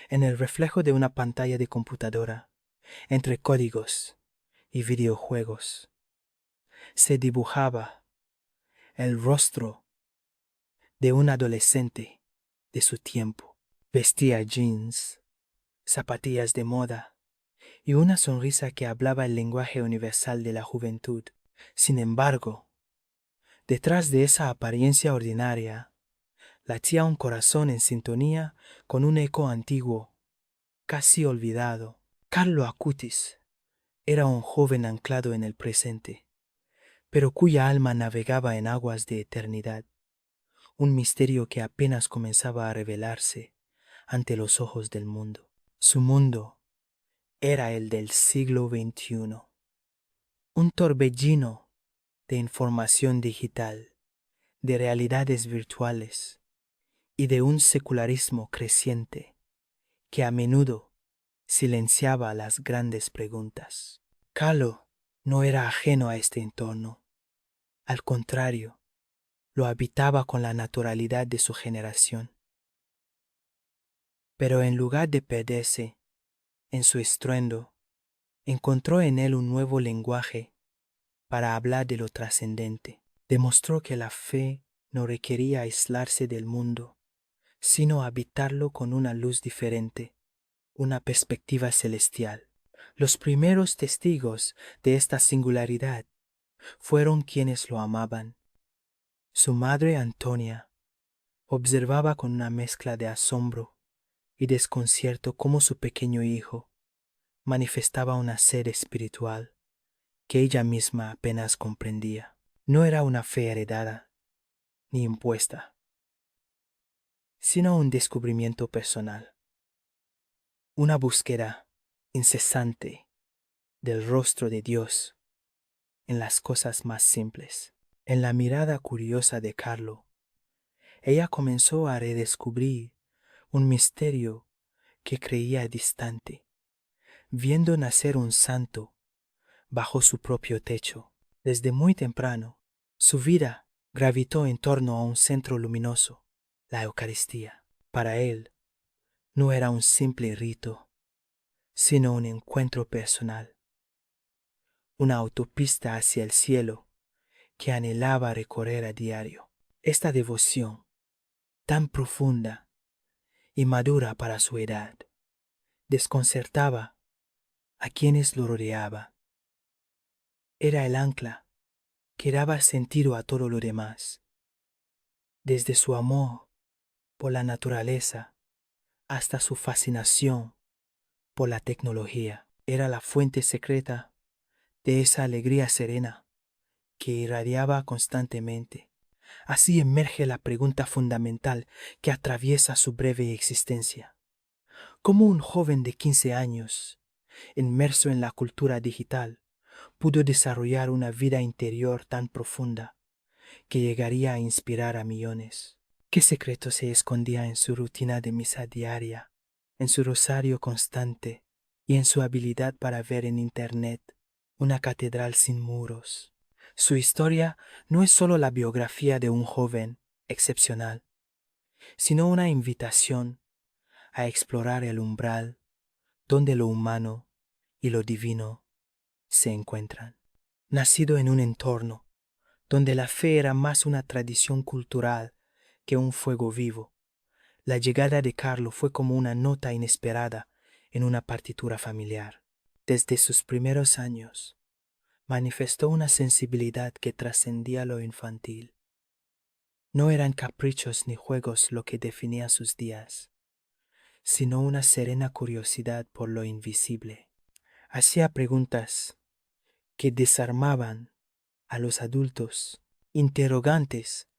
En el reflejo de una pantalla de computadora, entre códigos y videojuegos, se dibujaba el rostro de un adolescente de su tiempo. Vestía jeans, zapatillas de moda y una sonrisa que hablaba el lenguaje universal de la juventud. Sin embargo, detrás de esa apariencia ordinaria, latía un corazón en sintonía con un eco antiguo, casi olvidado. Carlo Acutis era un joven anclado en el presente, pero cuya alma navegaba en aguas de eternidad, un misterio que apenas comenzaba a revelarse ante los ojos del mundo. Su mundo era el del siglo XXI, un torbellino de información digital, de realidades virtuales y de un secularismo creciente que a menudo silenciaba las grandes preguntas. Carlo no era ajeno a este entorno. Al contrario, lo habitaba con la naturalidad de su generación. Pero en lugar de perderse en su estruendo, encontró en él un nuevo lenguaje para hablar de lo trascendente. Demostró que la fe no requería aislarse del mundo, sino habitarlo con una luz diferente, una perspectiva celestial. Los primeros testigos de esta singularidad fueron quienes lo amaban. Su madre Antonia observaba con una mezcla de asombro y desconcierto cómo su pequeño hijo manifestaba una sed espiritual que ella misma apenas comprendía. No era una fe heredada ni impuesta, sino un descubrimiento personal, una búsqueda incesante del rostro de Dios en las cosas más simples. En la mirada curiosa de Carlo, ella comenzó a redescubrir un misterio que creía distante, viendo nacer un santo bajo su propio techo. Desde muy temprano, su vida gravitó en torno a un centro luminoso, la Eucaristía. Para él, no era un simple rito, sino un encuentro personal, una autopista hacia el cielo que anhelaba recorrer a diario. Esta devoción, tan profunda y madura para su edad, desconcertaba a quienes lo rodeaban. Era el ancla que daba sentido a todo lo demás, desde su amor por la naturaleza hasta su fascinación por la tecnología. Era la fuente secreta de esa alegría serena que irradiaba constantemente. Así emerge la pregunta fundamental que atraviesa su breve existencia. ¿Cómo un joven de 15 años, inmerso en la cultura digital, pudo desarrollar una vida interior tan profunda que llegaría a inspirar a millones? ¿Qué secreto se escondía en su rutina de misa diaria, en su rosario constante y en su habilidad para ver en Internet una catedral sin muros? Su historia no es solo la biografía de un joven excepcional, sino una invitación a explorar el umbral donde lo humano y lo divino se encuentran. Nacido en un entorno donde la fe era más una tradición cultural que un fuego vivo, la llegada de Carlo fue como una nota inesperada en una partitura familiar. Desde sus primeros años, manifestó una sensibilidad que trascendía lo infantil. No eran caprichos ni juegos lo que definía sus días, sino una serena curiosidad por lo invisible. Hacía preguntas que desarmaban a los adultos, interrogantes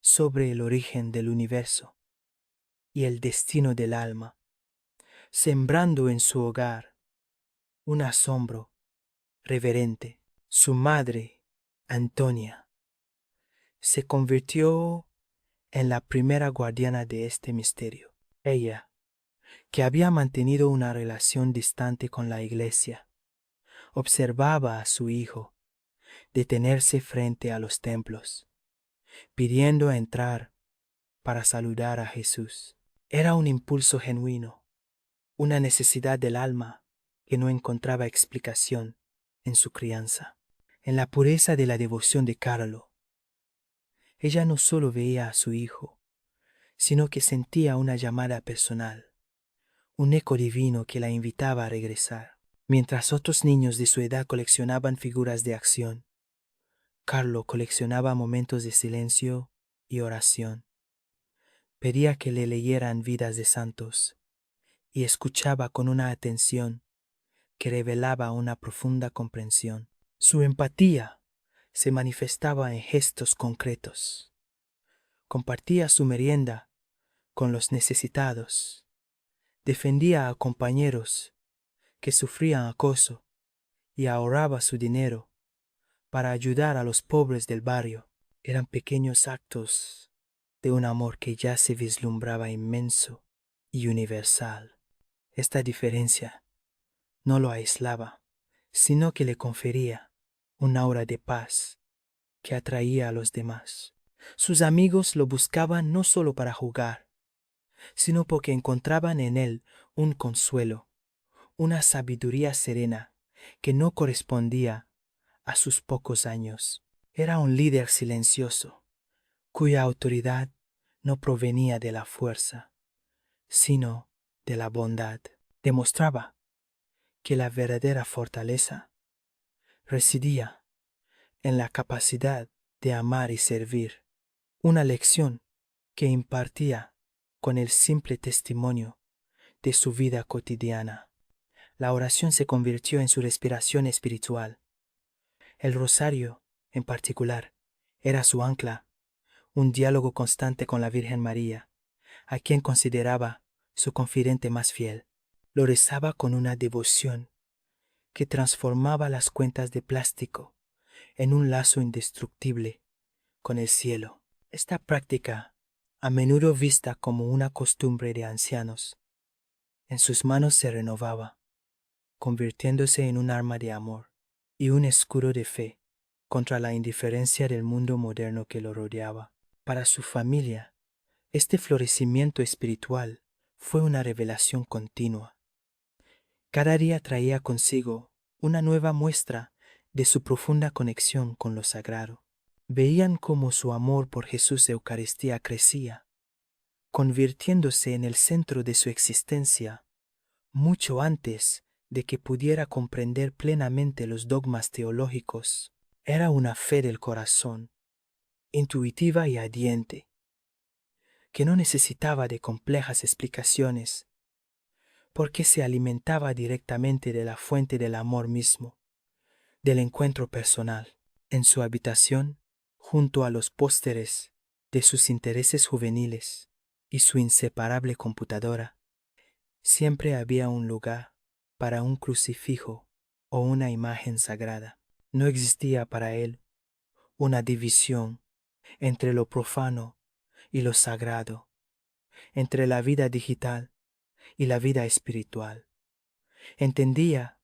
sobre el origen del universo y el destino del alma, sembrando en su hogar un asombro reverente. Su madre, Antonia, se convirtió en la primera guardiana de este misterio. Ella, que había mantenido una relación distante con la iglesia, observaba a su hijo detenerse frente a los templos, pidiendo entrar para saludar a Jesús. Era un impulso genuino, una necesidad del alma que no encontraba explicación en su crianza. En la pureza de la devoción de Carlo, ella no solo veía a su hijo, sino que sentía una llamada personal, un eco divino que la invitaba a regresar. Mientras otros niños de su edad coleccionaban figuras de acción, Carlo coleccionaba momentos de silencio y oración. Pedía que le leyeran vidas de santos y escuchaba con una atención que revelaba una profunda comprensión. Su empatía se manifestaba en gestos concretos. Compartía su merienda con los necesitados. Defendía a compañeros que sufrían acoso y ahorraba su dinero para ayudar a los pobres del barrio. Eran pequeños actos de un amor que ya se vislumbraba inmenso y universal. Esta diferencia no lo aislaba, sino que le confería un aura de paz que atraía a los demás. Sus amigos lo buscaban no solo para jugar, sino porque encontraban en él un consuelo, una sabiduría serena que no correspondía a sus pocos años. Era un líder silencioso, cuya autoridad no provenía de la fuerza, sino de la bondad. Demostraba que la verdadera fortaleza residía en la capacidad de amar y servir, una lección que impartía con el simple testimonio de su vida cotidiana. La oración se convirtió en su respiración espiritual. El rosario, en particular, era su ancla, un diálogo constante con la Virgen María, a quien consideraba su confidente más fiel. Lo rezaba con una devoción que transformaba las cuentas de plástico en un lazo indestructible con el cielo. Esta práctica, a menudo vista como una costumbre de ancianos, en sus manos se renovaba, convirtiéndose en un arma de amor y un escudo de fe contra la indiferencia del mundo moderno que lo rodeaba. Para su familia, este florecimiento espiritual fue una revelación continua. Cada día traía consigo una nueva muestra de su profunda conexión con lo sagrado. Veían cómo su amor por Jesús Eucaristía crecía, convirtiéndose en el centro de su existencia mucho antes de que pudiera comprender plenamente los dogmas teológicos. Era una fe del corazón, intuitiva y ardiente, que no necesitaba de complejas explicaciones, porque se alimentaba directamente de la fuente del amor mismo, del encuentro personal. En su habitación, junto a los pósteres de sus intereses juveniles y su inseparable computadora, siempre había un lugar para un crucifijo o una imagen sagrada. No existía para él una división entre lo profano y lo sagrado, entre la vida digital y la vida espiritual. Entendía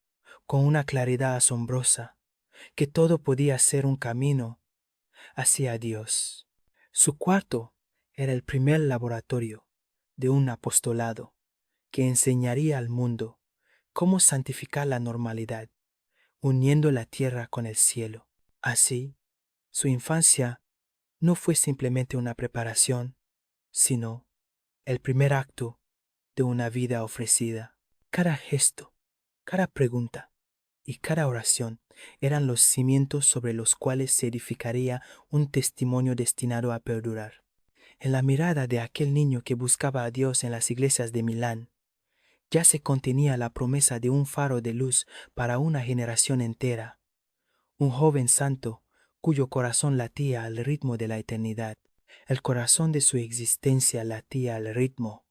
con una claridad asombrosa que todo podía ser un camino hacia Dios. Su cuarto era el primer laboratorio de un apostolado que enseñaría al mundo cómo santificar la normalidad, uniendo la tierra con el cielo. Así, su infancia no fue simplemente una preparación, sino el primer acto de una vida ofrecida. Cada gesto, cada pregunta y cada oración eran los cimientos sobre los cuales se edificaría un testimonio destinado a perdurar. En la mirada de aquel niño que buscaba a Dios en las iglesias de Milán, ya se contenía la promesa de un faro de luz para una generación entera, un joven santo cuyo corazón latía al ritmo de la eternidad. El corazón de su existencia latía al ritmo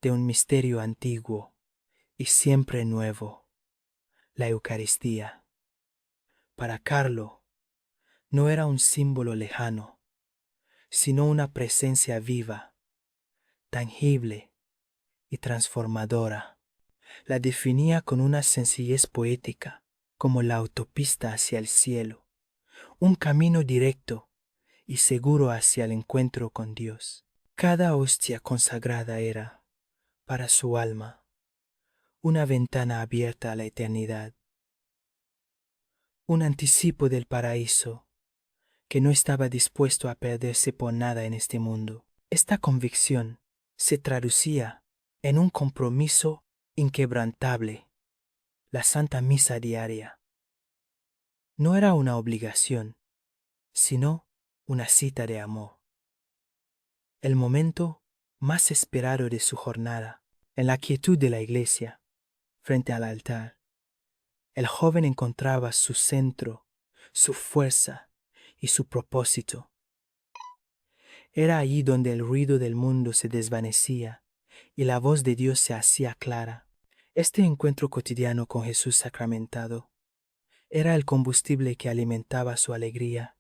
de un misterio antiguo y siempre nuevo, la Eucaristía. Para Carlo, no era un símbolo lejano, sino una presencia viva, tangible y transformadora. La definía con una sencillez poética, como la autopista hacia el cielo, un camino directo y seguro hacia el encuentro con Dios. Cada hostia consagrada era, para su alma, una ventana abierta a la eternidad, un anticipo del paraíso que no estaba dispuesto a perderse por nada en este mundo. Esta convicción se traducía en un compromiso inquebrantable, la Santa Misa diaria. No era una obligación, sino una cita de amor. El momento más esperado de su jornada, en la quietud de la iglesia, frente al altar, el joven encontraba su centro, su fuerza y su propósito. Era allí donde el ruido del mundo se desvanecía y la voz de Dios se hacía clara. Este encuentro cotidiano con Jesús sacramentado era el combustible que alimentaba su alegría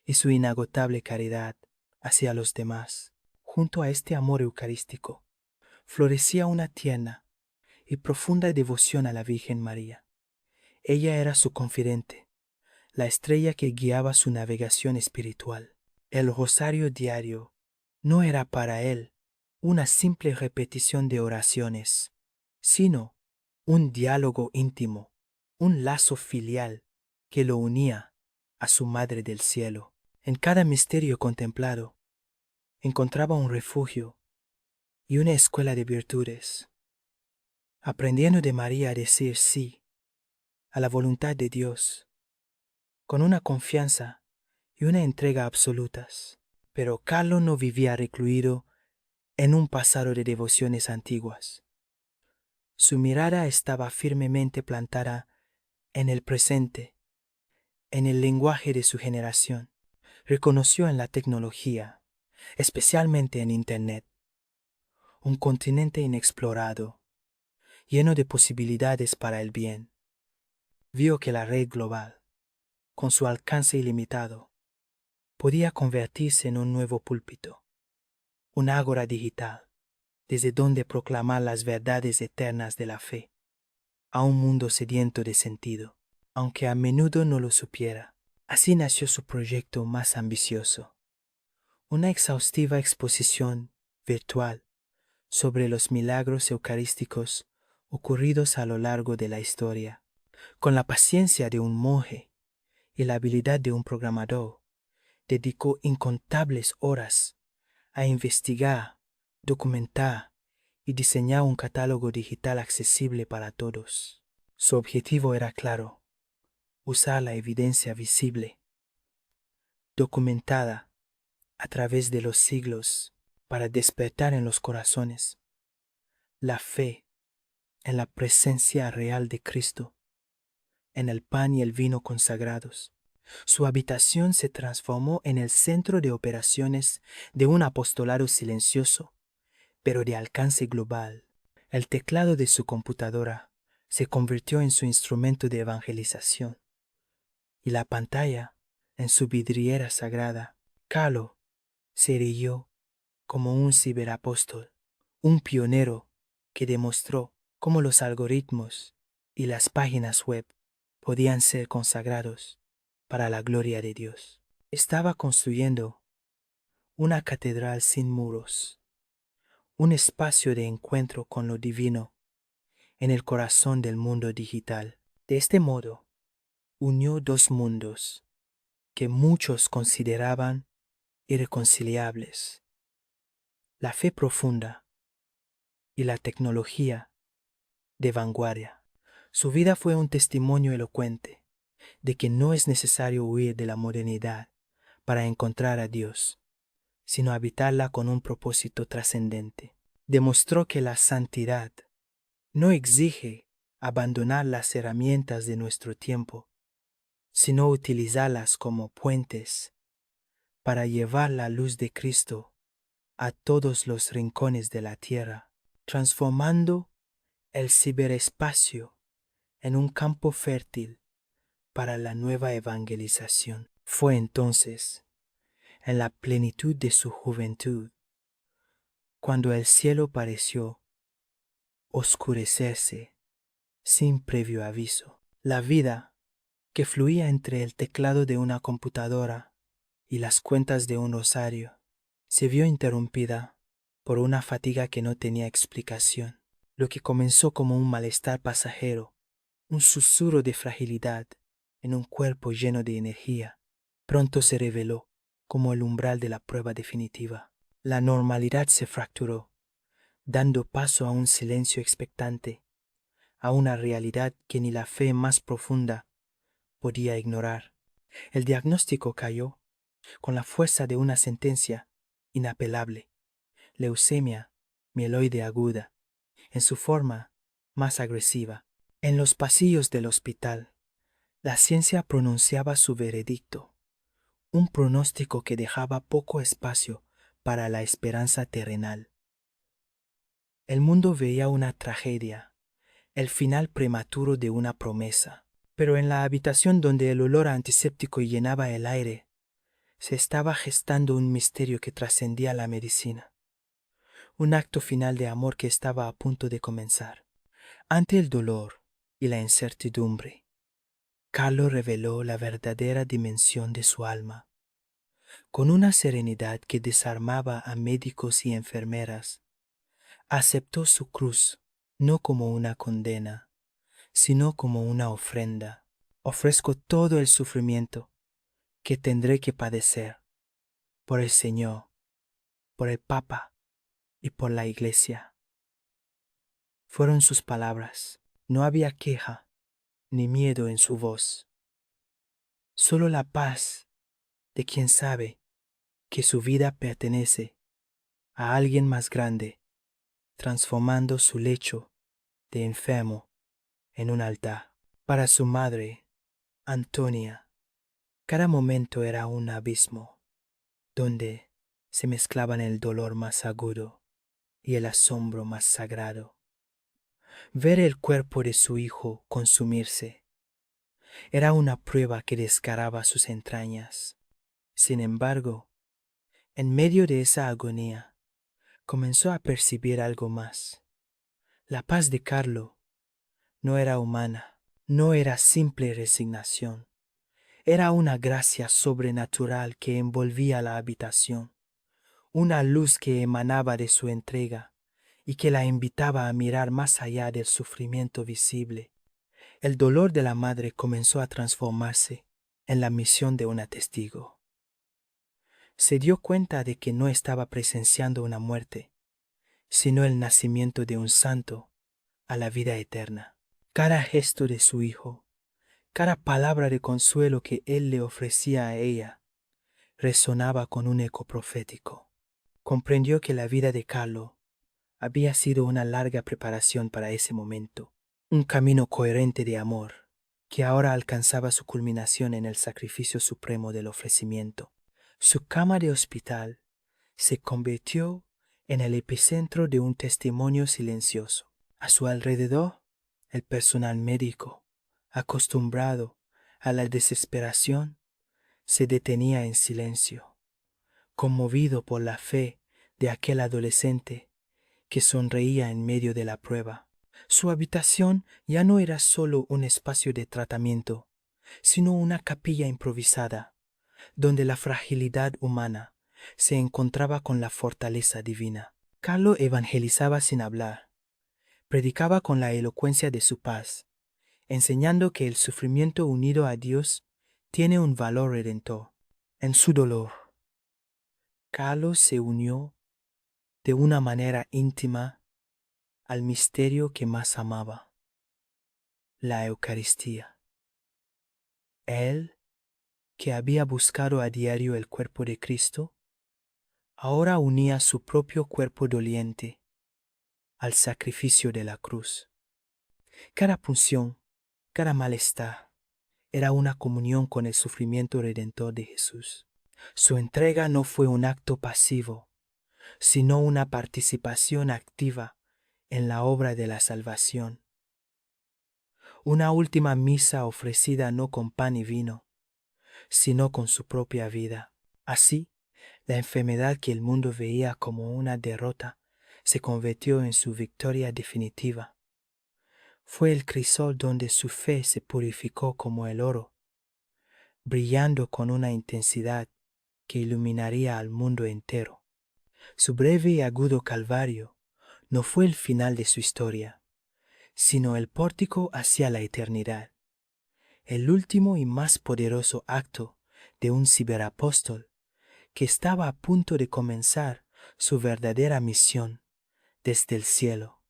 y su inagotable caridad hacia los demás. Junto a este amor eucarístico florecía una tierna y profunda devoción a la Virgen María. Ella era su confidente, la estrella que guiaba su navegación espiritual. El rosario diario no era para él una simple repetición de oraciones, sino un diálogo íntimo, un lazo filial que lo unía a su Madre del Cielo. En cada misterio contemplado encontraba un refugio y una escuela de virtudes, aprendiendo de María a decir sí a la voluntad de Dios, con una confianza y una entrega absolutas. Pero Carlo no vivía recluido en un pasado de devociones antiguas. Su mirada estaba firmemente plantada en el presente, en el lenguaje de su generación. Reconoció en la tecnología, especialmente en Internet, un continente inexplorado, lleno de posibilidades para el bien. Vio que la red global, con su alcance ilimitado, podía convertirse en un nuevo púlpito, un ágora digital, desde donde proclamar las verdades eternas de la fe a un mundo sediento de sentido, aunque a menudo no lo supiera. Así nació su proyecto más ambicioso, una exhaustiva exposición virtual sobre los milagros eucarísticos ocurridos a lo largo de la historia. Con la paciencia de un monje y la habilidad de un programador, dedicó incontables horas a investigar, documentar y diseñar un catálogo digital accesible para todos. Su objetivo era claro: usar la evidencia visible, documentada a través de los siglos, para despertar en los corazones la fe en la presencia real de Cristo, en el pan y el vino consagrados. Su habitación se transformó en el centro de operaciones de un apostolado silencioso, pero de alcance global. El teclado de su computadora se convirtió en su instrumento de evangelización y la pantalla en su vidriera sagrada. Carlo se erigió como un ciberapóstol, un pionero que demostró cómo los algoritmos y las páginas web podían ser consagrados para la gloria de Dios. Estaba construyendo una catedral sin muros, un espacio de encuentro con lo divino en el corazón del mundo digital. De este modo, unió dos mundos que muchos consideraban irreconciliables: la fe profunda y la tecnología de vanguardia. Su vida fue un testimonio elocuente de que no es necesario huir de la modernidad para encontrar a Dios, sino habitarla con un propósito trascendente. Demostró que la santidad no exige abandonar las herramientas de nuestro tiempo, sino utilizarlas como puentes para llevar la luz de Cristo a todos los rincones de la tierra, transformando el ciberespacio en un campo fértil para la nueva evangelización. Fue entonces, en la plenitud de su juventud, cuando el cielo pareció oscurecerse sin previo aviso. La vida que fluía entre el teclado de una computadora y las cuentas de un rosario se vio interrumpida por una fatiga que no tenía explicación. Lo que comenzó como un malestar pasajero, un susurro de fragilidad en un cuerpo lleno de energía, pronto se reveló como el umbral de la prueba definitiva. La normalidad se fracturó, dando paso a un silencio expectante, a una realidad que ni la fe más profunda podía ignorar. El diagnóstico cayó con la fuerza de una sentencia inapelable: leucemia mieloide aguda, en su forma más agresiva. En los pasillos del hospital, la ciencia pronunciaba su veredicto, un pronóstico que dejaba poco espacio para la esperanza terrenal. El mundo veía una tragedia, el final prematuro de una promesa. Pero en la habitación donde el olor antiséptico llenaba el aire, se estaba gestando un misterio que trascendía la medicina. Un acto final de amor que estaba a punto de comenzar. Ante el dolor y la incertidumbre, Carlo reveló la verdadera dimensión de su alma. Con una serenidad que desarmaba a médicos y enfermeras, aceptó su cruz no como una condena, sino como una ofrenda. Ofrezco todo el sufrimiento que tendré que padecer por el Señor, por el Papa y por la Iglesia. Fueron sus palabras. No había queja ni miedo en su voz, solo la paz de quien sabe que su vida pertenece a alguien más grande, transformando su lecho de enfermo en un altar. Para su madre, Antonia, cada momento era un abismo donde se mezclaban el dolor más agudo y el asombro más sagrado. Ver el cuerpo de su hijo consumirse era una prueba que desgarraba sus entrañas. Sin embargo, en medio de esa agonía, comenzó a percibir algo más. La paz de Carlo no era humana, no era simple resignación. Era una gracia sobrenatural que envolvía la habitación, una luz que emanaba de su entrega y que la invitaba a mirar más allá del sufrimiento visible. El dolor de la madre comenzó a transformarse en la misión de una testigo. Se dio cuenta de que no estaba presenciando una muerte, sino el nacimiento de un santo a la vida eterna. Cada gesto de su hijo, cada palabra de consuelo que él le ofrecía a ella, resonaba con un eco profético. Comprendió que la vida de Carlo había sido una larga preparación para ese momento, un camino coherente de amor, que ahora alcanzaba su culminación en el sacrificio supremo del ofrecimiento. Su cama de hospital se convirtió en el epicentro de un testimonio silencioso. A su alrededor, el personal médico, acostumbrado a la desesperación, se detenía en silencio, conmovido por la fe de aquel adolescente que sonreía en medio de la prueba. Su habitación ya no era solo un espacio de tratamiento, sino una capilla improvisada, donde la fragilidad humana se encontraba con la fortaleza divina. Carlo evangelizaba sin hablar, predicaba con la elocuencia de su paz, enseñando que el sufrimiento unido a Dios tiene un valor redentor. En su dolor, Carlo se unió de una manera íntima al misterio que más amaba, la Eucaristía. Él, que había buscado a diario el cuerpo de Cristo, ahora unía su propio cuerpo doliente al sacrificio de la cruz. Cada punción, cada malestar, era una comunión con el sufrimiento redentor de Jesús. Su entrega no fue un acto pasivo, sino una participación activa en la obra de la salvación. Una última misa ofrecida no con pan y vino, sino con su propia vida. Así, la enfermedad que el mundo veía como una derrota se convirtió en su victoria definitiva. Fue el crisol donde su fe se purificó como el oro, brillando con una intensidad que iluminaría al mundo entero. Su breve y agudo calvario no fue el final de su historia, sino el pórtico hacia la eternidad, el último y más poderoso acto de un ciberapóstol que estaba a punto de comenzar su verdadera misión desde el cielo,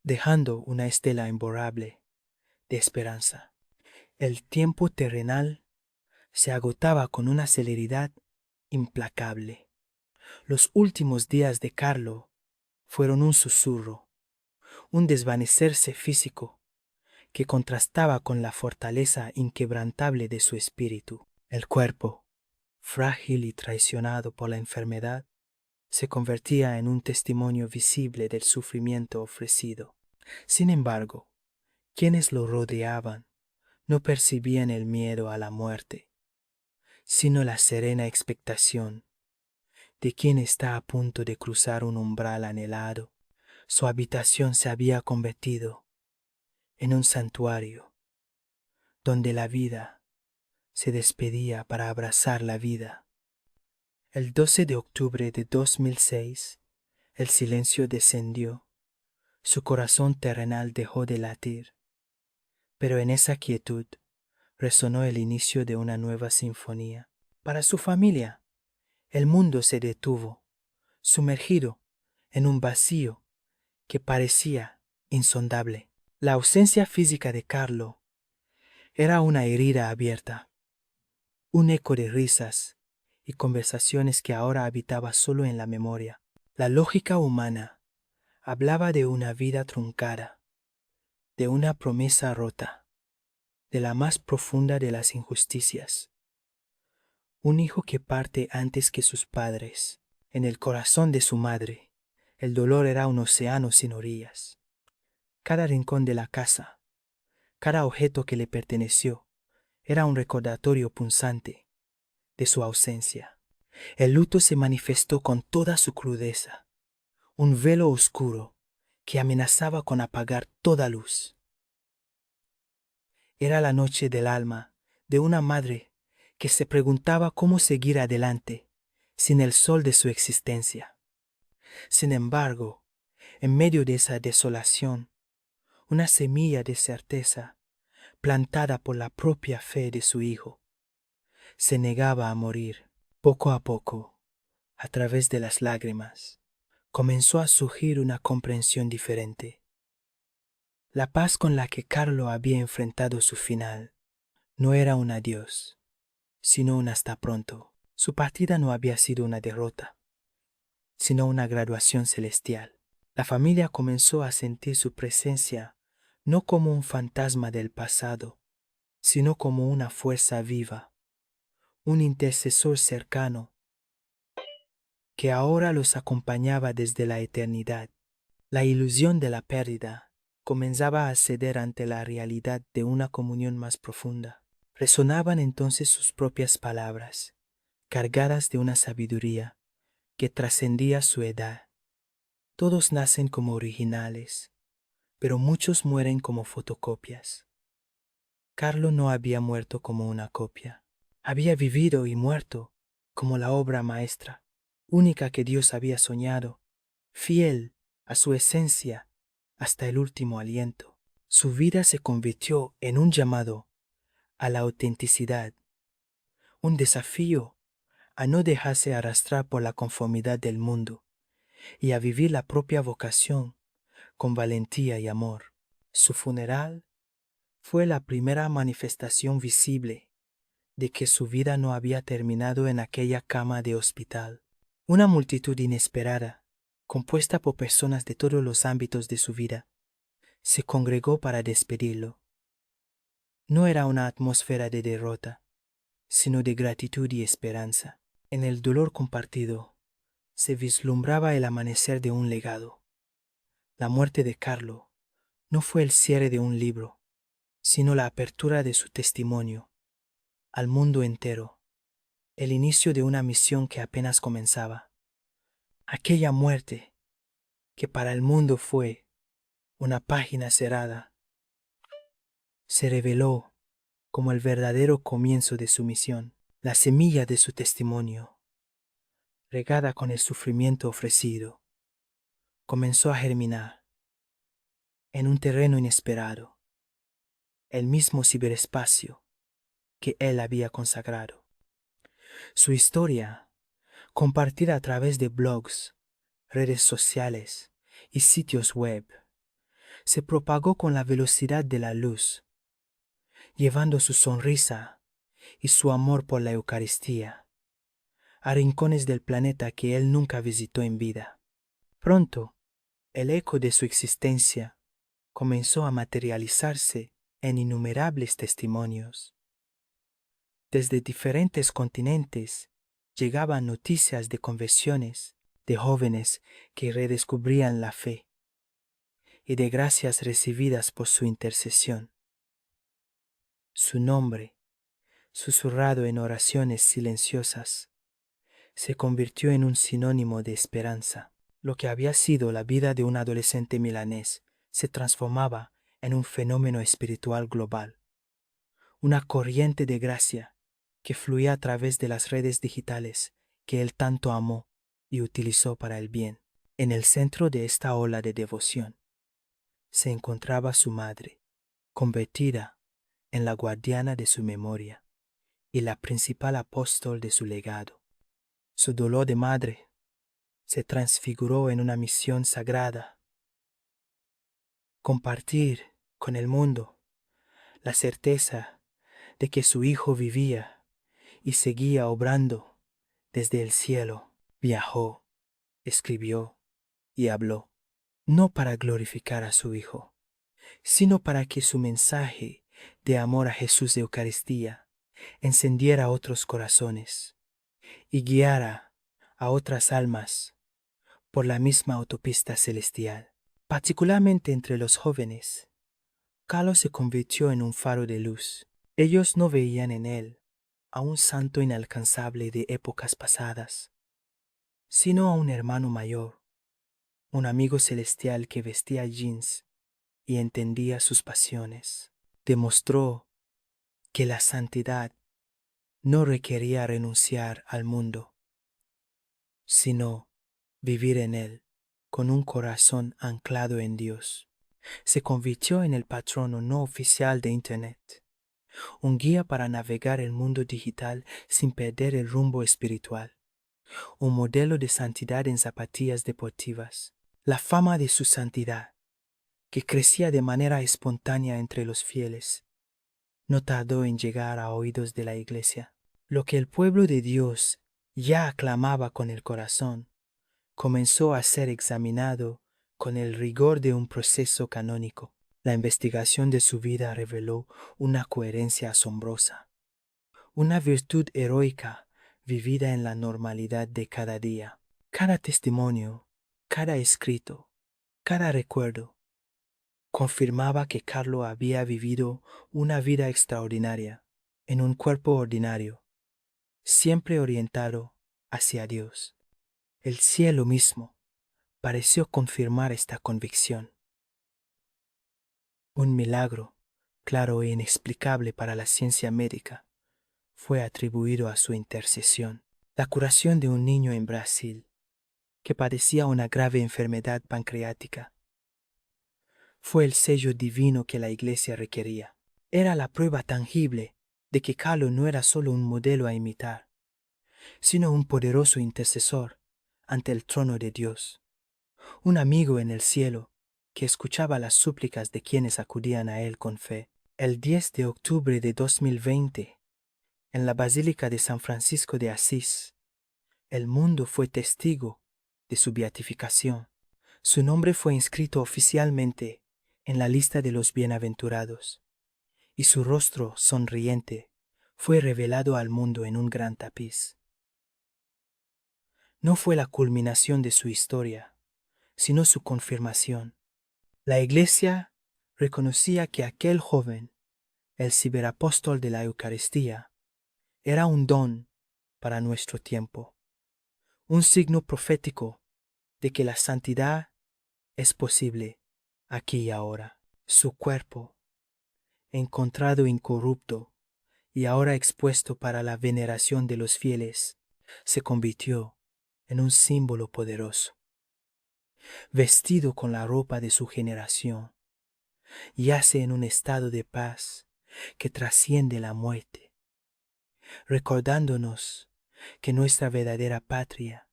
dejando una estela imborrable de esperanza. El tiempo terrenal se agotaba con una celeridad implacable. Los últimos días de Carlo fueron un susurro, un desvanecerse físico que contrastaba con la fortaleza inquebrantable de su espíritu. El cuerpo, frágil y traicionado por la enfermedad, se convertía en un testimonio visible del sufrimiento ofrecido. Sin embargo, quienes lo rodeaban no percibían el miedo a la muerte, sino la serena expectación de quien está a punto de cruzar un umbral anhelado. Su habitación se había convertido en un santuario donde la vida se despedía para abrazar la vida. El 12 de octubre de 2006, el silencio descendió. Su corazón terrenal dejó de latir, pero en esa quietud resonó el inicio de una nueva sinfonía. Para su familia, el mundo se detuvo, sumergido en un vacío que parecía insondable. La ausencia física de Carlo era una herida abierta, un eco de risas y conversaciones que ahora habitaba solo en la memoria. La lógica humana hablaba de una vida truncada, de una promesa rota, de la más profunda de las injusticias. Un hijo que parte antes que sus padres. En el corazón de su madre, el dolor era un océano sin orillas. Cada rincón de la casa, cada objeto que le perteneció, era un recordatorio punzante de su ausencia. El luto se manifestó con toda su crudeza, un velo oscuro que amenazaba con apagar toda luz. Era la noche del alma de una madre que se preguntaba cómo seguir adelante sin el sol de su existencia. Sin embargo, en medio de esa desolación, una semilla de certeza, plantada por la propia fe de su hijo, se negaba a morir. Poco a poco, a través de las lágrimas, comenzó a surgir una comprensión diferente. La paz con la que Carlo había enfrentado su final no era un adiós, sino un hasta pronto. Su partida no había sido una derrota, sino una graduación celestial. La familia comenzó a sentir su presencia no como un fantasma del pasado, sino como una fuerza viva, un intercesor cercano que ahora los acompañaba desde la eternidad. La ilusión de la pérdida comenzaba a ceder ante la realidad de una comunión más profunda. Resonaban entonces sus propias palabras, cargadas de una sabiduría que trascendía su edad. Todos nacen como originales, pero muchos mueren como fotocopias. Carlo no había muerto como una copia. Había vivido y muerto como la obra maestra, única que Dios había soñado, fiel a su esencia hasta el último aliento. Su vida se convirtió en un llamado a la autenticidad, un desafío a no dejarse arrastrar por la conformidad del mundo y a vivir la propia vocación con valentía y amor. Su funeral fue la primera manifestación visible de que su vida no había terminado en aquella cama de hospital. Una multitud inesperada, compuesta por personas de todos los ámbitos de su vida, se congregó para despedirlo. No era una atmósfera de derrota, sino de gratitud y esperanza. En el dolor compartido se vislumbraba el amanecer de un legado. La muerte de Carlo no fue el cierre de un libro, sino la apertura de su testimonio al mundo entero, el inicio de una misión que apenas comenzaba. Aquella muerte, que para el mundo fue una página cerrada, se reveló como el verdadero comienzo de su misión, la semilla de su testimonio, regada con el sufrimiento ofrecido, comenzó a germinar en un terreno inesperado, el mismo ciberespacio que él había consagrado. Su historia, compartida a través de blogs, redes sociales y sitios web, se propagó con la velocidad de la luz, llevando su sonrisa y su amor por la Eucaristía a rincones del planeta que él nunca visitó en vida. Pronto, el eco de su existencia comenzó a materializarse en innumerables testimonios. Desde diferentes continentes llegaban noticias de conversiones de jóvenes que redescubrían la fe y de gracias recibidas por su intercesión. Su nombre, susurrado en oraciones silenciosas, se convirtió en un sinónimo de esperanza. Lo que había sido la vida de un adolescente milanés se transformaba en un fenómeno espiritual global, una corriente de gracia que fluía a través de las redes digitales que él tanto amó y utilizó para el bien. En el centro de esta ola de devoción se encontraba su madre, convertida en la guardiana de su memoria y la principal apóstol de su legado. Su dolor de madre se transfiguró en una misión sagrada: compartir con el mundo la certeza de que su hijo vivía y seguía obrando desde el cielo. Viajó, escribió y habló, no para glorificar a su hijo, sino para que su mensaje de amor a Jesús de Eucaristía encendiera otros corazones y guiara a otras almas por la misma autopista celestial. Particularmente entre los jóvenes, Carlos se convirtió en un faro de luz. Ellos no veían en él a un santo inalcanzable de épocas pasadas, sino a un hermano mayor, un amigo celestial que vestía jeans y entendía sus pasiones. Demostró que la santidad no requería renunciar al mundo, sino vivir en él con un corazón anclado en Dios. Se convirtió en el patrono no oficial de Internet, un guía para navegar el mundo digital sin perder el rumbo espiritual, un modelo de santidad en zapatillas deportivas. La fama de su santidad, que crecía de manera espontánea entre los fieles, no tardó en llegar a oídos de la Iglesia. Lo que el pueblo de Dios ya aclamaba con el corazón comenzó a ser examinado con el rigor de un proceso canónico. La investigación de su vida reveló una coherencia asombrosa, una virtud heroica vivida en la normalidad de cada día. Cada testimonio, cada escrito, cada recuerdo confirmaba que Carlo había vivido una vida extraordinaria en un cuerpo ordinario, siempre orientado hacia Dios. El cielo mismo pareció confirmar esta convicción. Un milagro, claro e inexplicable para la ciencia médica, fue atribuido a su intercesión. La curación de un niño en Brasil, que padecía una grave enfermedad pancreática, fue el sello divino que la Iglesia requería. Era la prueba tangible de que Carlo no era solo un modelo a imitar, sino un poderoso intercesor ante el trono de Dios, un amigo en el cielo que escuchaba las súplicas de quienes acudían a él con fe. El 10 de octubre de 2020, en la Basílica de San Francisco de Asís, el mundo fue testigo de su beatificación. Su nombre fue inscrito oficialmente en la lista de los bienaventurados, y su rostro sonriente fue revelado al mundo en un gran tapiz. No fue la culminación de su historia, sino su confirmación. La Iglesia reconocía que aquel joven, el ciberapóstol de la Eucaristía, era un don para nuestro tiempo, un signo profético de que la santidad es posible aquí y ahora. Su cuerpo, encontrado incorrupto y ahora expuesto para la veneración de los fieles, se convirtió en un símbolo poderoso. vestido con la ropa de su generación, yace en un estado de paz que trasciende la muerte, recordándonos que nuestra verdadera patria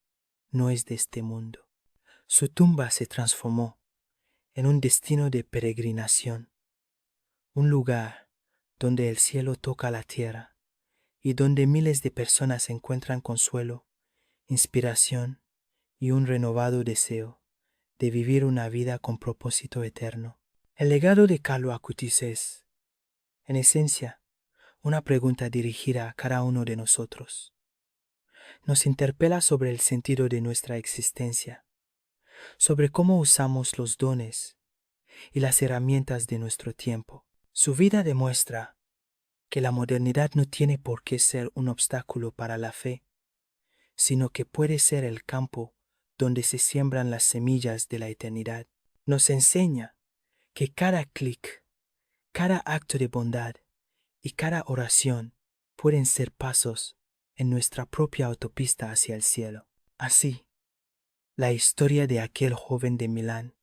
no es de este mundo. Su tumba se transformó en un destino de peregrinación, un lugar donde el cielo toca la tierra y donde miles de personas encuentran consuelo, inspiración y un renovado deseo de vivir una vida con propósito eterno. El legado de Carlo Acutis es, en esencia, una pregunta dirigida a cada uno de nosotros. Nos interpela sobre el sentido de nuestra existencia, sobre cómo usamos los dones y las herramientas de nuestro tiempo. Su vida demuestra que la modernidad no tiene por qué ser un obstáculo para la fe, sino que puede ser el campo donde se siembran las semillas de la eternidad. Nos enseña que cada clic, cada acto de bondad y cada oración pueden ser pasos en nuestra propia autopista hacia el cielo. Así, la historia de aquel joven de Milán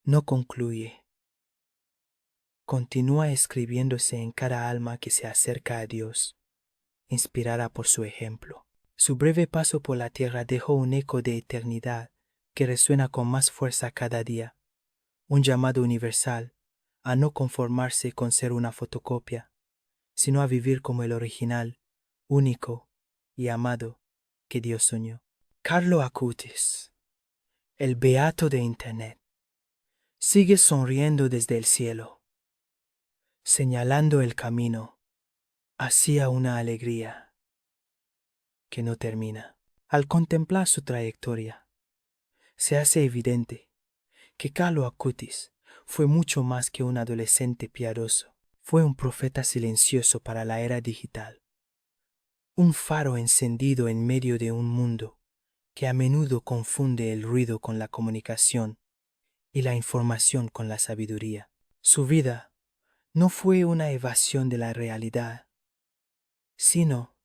no concluye. Continúa escribiéndose en cada alma que se acerca a Dios, inspirada por su ejemplo. Su breve paso por la tierra dejó un eco de eternidad que resuena con más fuerza cada día, un llamado universal a no conformarse con ser una fotocopia, sino a vivir como el original, único y amado que Dios soñó. Carlo Acutis, el beato de Internet, sigue sonriendo desde el cielo, señalando el camino hacia una alegría que no termina. Al contemplar su trayectoria, se hace evidente que Carlo Acutis fue mucho más que un adolescente piadoso. Fue un profeta silencioso para la era digital, un faro encendido en medio de un mundo que a menudo confunde el ruido con la comunicación y la información con la sabiduría. Su vida no fue una evasión de la realidad, sino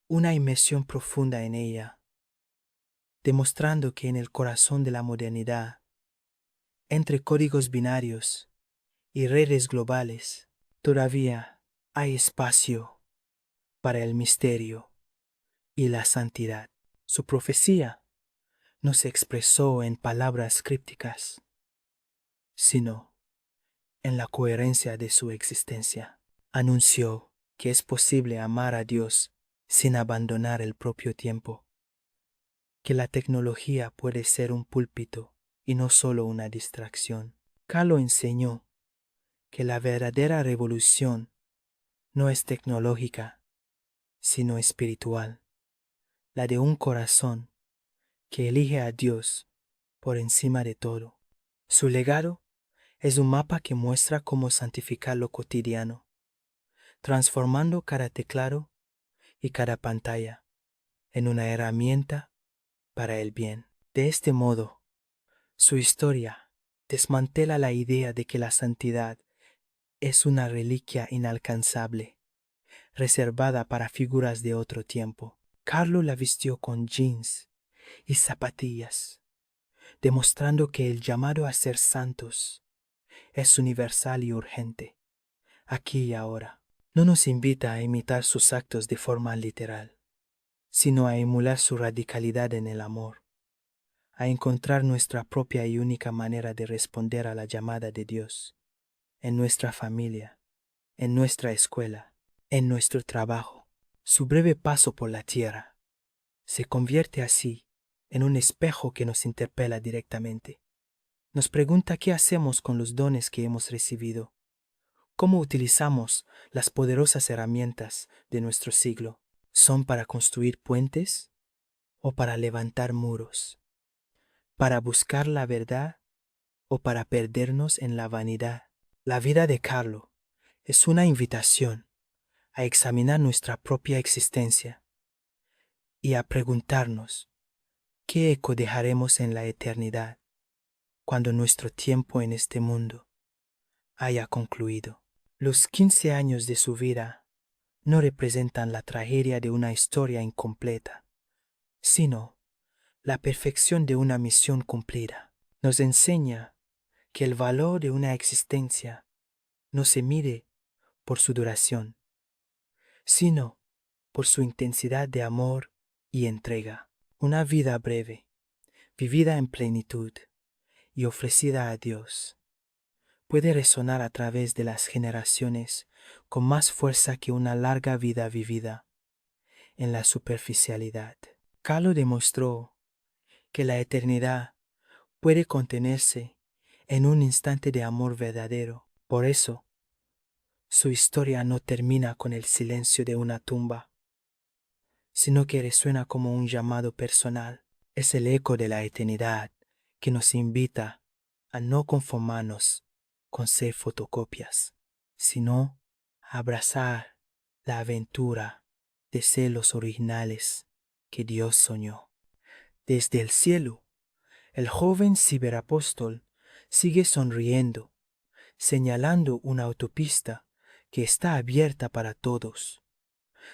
una inmersión profunda en ella, demostrando que en el corazón de la modernidad, entre códigos binarios y redes globales, todavía hay espacio para el misterio y la santidad. Su profecía no se expresó en palabras crípticas, sino en la coherencia de su existencia. Anunció que es posible amar a Dios sin abandonar el propio tiempo, que la tecnología puede ser un púlpito y no solo una distracción. Carlo enseñó que la verdadera revolución no es tecnológica, sino espiritual, la de un corazón que elige a Dios por encima de todo. Su legado es un mapa que muestra cómo santificar lo cotidiano, transformando cada teclado y cada pantalla en una herramienta para el bien. De este modo, su historia desmantela la idea de que la santidad es una reliquia inalcanzable, reservada para figuras de otro tiempo. Carlo la vistió con jeans y zapatillas, demostrando que el llamado a ser santos es universal y urgente, aquí y ahora. No nos invita a imitar sus actos de forma literal, sino a emular su radicalidad en el amor, a encontrar nuestra propia y única manera de responder a la llamada de Dios, en nuestra familia, en nuestra escuela, en nuestro trabajo. Su breve paso por la tierra se convierte así en un espejo que nos interpela directamente. Nos pregunta qué hacemos con los dones que hemos recibido, cómo utilizamos las poderosas herramientas de nuestro siglo. ¿Son para construir puentes o para levantar muros? ¿Para buscar la verdad o para perdernos en la vanidad? La vida de Carlo es una invitación a examinar nuestra propia existencia y a preguntarnos qué eco dejaremos en la eternidad cuando nuestro tiempo en este mundo haya concluido. Los 15 años de su vida no representan la tragedia de una historia incompleta, sino la perfección de una misión cumplida. Nos enseña que el valor de una existencia no se mide por su duración, sino por su intensidad de amor y entrega. Una vida breve, vivida en plenitud y ofrecida a Dios, puede resonar a través de las generaciones con más fuerza que una larga vida vivida en la superficialidad. Kahlo demostró que la eternidad puede contenerse en un instante de amor verdadero. Por eso, su historia no termina con el silencio de una tumba, sino que resuena como un llamado personal. Es el eco de la eternidad que nos invita a no conformarnos con ser fotocopias, sino a abrazar la aventura de ser los originales que Dios soñó. Desde el cielo, el joven ciberapóstol sigue sonriendo, señalando una autopista que está abierta para todos,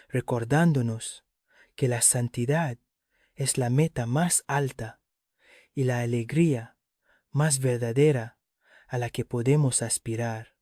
recordándonos que la santidad es la meta más alta y la alegría más verdadera a la que podemos aspirar.